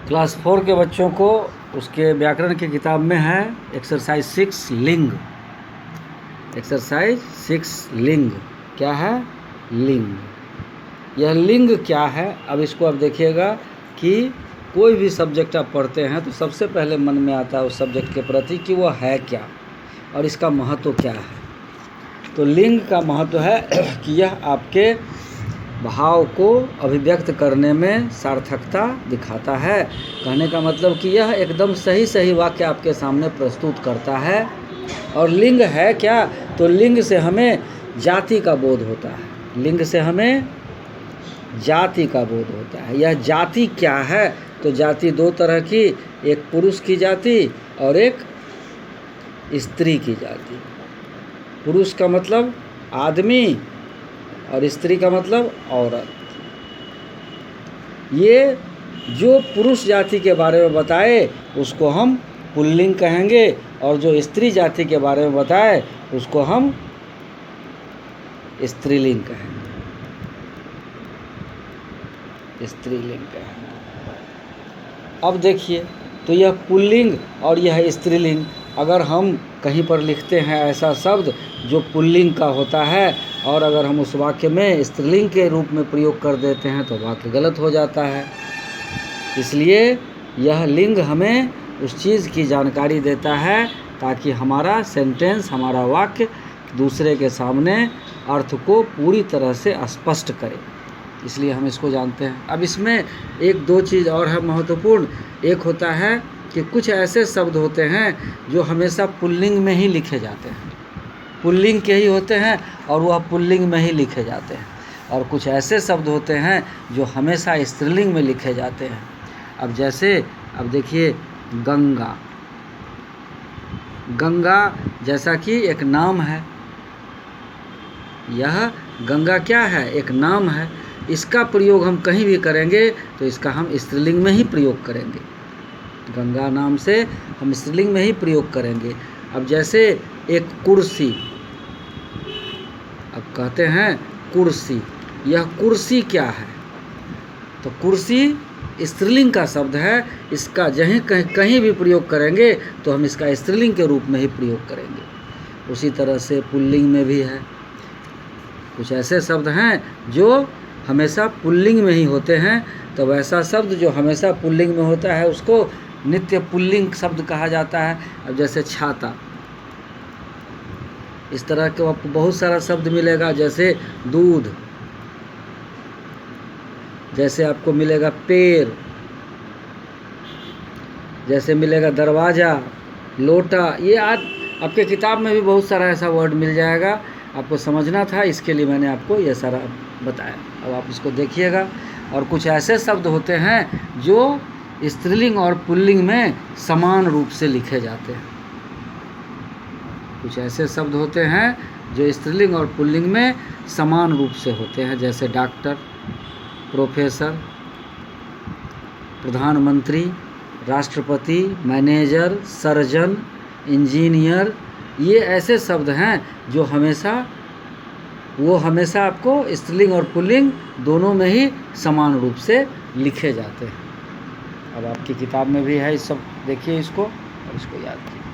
Class 4 के बच्चों को उसके व्याकरण की किताब में है एक्सरसाइज 6 लिंग। एक्सरसाइज 6 लिंग क्या है? लिंग। यह लिंग क्या है? अब इसको आप देखिएगा कि कोई भी सब्जेक्ट आप पढ़ते हैं तो सबसे पहले मन में आता है उस सब्जेक्ट के प्रति कि वह है क्या और इसका महत्व क्या है। तो लिंग का महत्व है कि यह आपके भाव को अभिव्यक्त करने में सार्थकता दिखाता है। कहने का मतलब कि यह एकदम सही वाक्य आपके सामने प्रस्तुत करता है। और लिंग है क्या? तो लिंग से हमें जाति का बोध होता है। लिंग से हमें जाति का बोध होता है। यह जाति क्या है? तो जाति दो तरह की, एक पुरुष की जाति और एक स्त्री की जाति। पुरुष का मतलब आदमी और स्त्री का मतलब औरत। ये जो पुरुष जाति के बारे में बताए उसको हम पुल्लिंग कहेंगे और जो स्त्री जाति के बारे में बताए उसको हम स्त्रीलिंग कहेंगे। स्त्रीलिंग कहेंगे। अब देखिए, तो यह पुल्लिंग और यह स्त्रीलिंग, अगर हम कहीं पर लिखते हैं ऐसा शब्द जो पुल्लिंग का होता है और अगर हम उस वाक्य में स्त्रीलिंग के रूप में प्रयोग कर देते हैं तो वाक्य गलत हो जाता है। इसलिए यह लिंग हमें उस चीज़ की जानकारी देता है ताकि हमारा सेंटेंस, हमारा वाक्य दूसरे के सामने अर्थ को पूरी तरह से स्पष्ट करे। इसलिए हम इसको जानते हैं। अब इसमें एक दो चीज़ और है महत्वपूर्ण। एक होता है कि कुछ ऐसे शब्द होते हैं जो हमेशा पुल्लिंग में ही लिखे जाते हैं, पुल्लिंग के ही होते हैं और वह पुल्लिंग में ही लिखे जाते हैं। और कुछ ऐसे शब्द होते हैं जो हमेशा स्त्रीलिंग में लिखे जाते हैं। अब जैसे, अब देखिए गंगा। गंगा जैसा कि एक नाम है। यह गंगा क्या है? एक नाम है। इसका प्रयोग हम कहीं भी करेंगे तो इसका हम स्त्रीलिंग में ही प्रयोग करेंगे। गंगा नाम से हम स्त्रीलिंग में ही प्रयोग करेंगे। अब जैसे एक कुर्सी, अब कहते हैं कुर्सी। यह कुर्सी क्या है? तो कुर्सी स्त्रीलिंग का शब्द है। इसका जहीं कहीं भी प्रयोग करेंगे तो हम इसका स्त्रीलिंग के रूप में ही प्रयोग करेंगे। उसी तरह से पुल्लिंग में भी है। कुछ ऐसे शब्द हैं जो हमेशा पुल्लिंग में ही होते हैं, तो वैसा शब्द जो हमेशा पुल्लिंग में होता है उसको नित्य पुल्लिंग शब्द कहा जाता है। अब जैसे छाता, इस तरह के आपको बहुत सारा शब्द मिलेगा। जैसे दूध, जैसे आपको मिलेगा पेड़, जैसे मिलेगा दरवाज़ा, लोटा। ये आज आपके किताब में भी बहुत सारा ऐसा वर्ड मिल जाएगा। आपको समझना था, इसके लिए मैंने आपको ये सारा बताया। अब आप इसको देखिएगा। और कुछ ऐसे शब्द होते हैं जो स्त्रीलिंग और पुल्लिंग में समान रूप से लिखे जाते हैं। कुछ ऐसे शब्द होते हैं जो स्त्रीलिंग और पुल्लिंग में समान रूप से होते हैं। जैसे डॉक्टर, प्रोफेसर, प्रधानमंत्री, राष्ट्रपति, मैनेजर, सर्जन, इंजीनियर। ये ऐसे शब्द हैं जो हमेशा आपको स्त्रीलिंग और पुल्लिंग दोनों में ही समान रूप से लिखे जाते हैं। अब आपकी किताब में भी है, इस सब देखिए इसको और इसको याद कीजिए।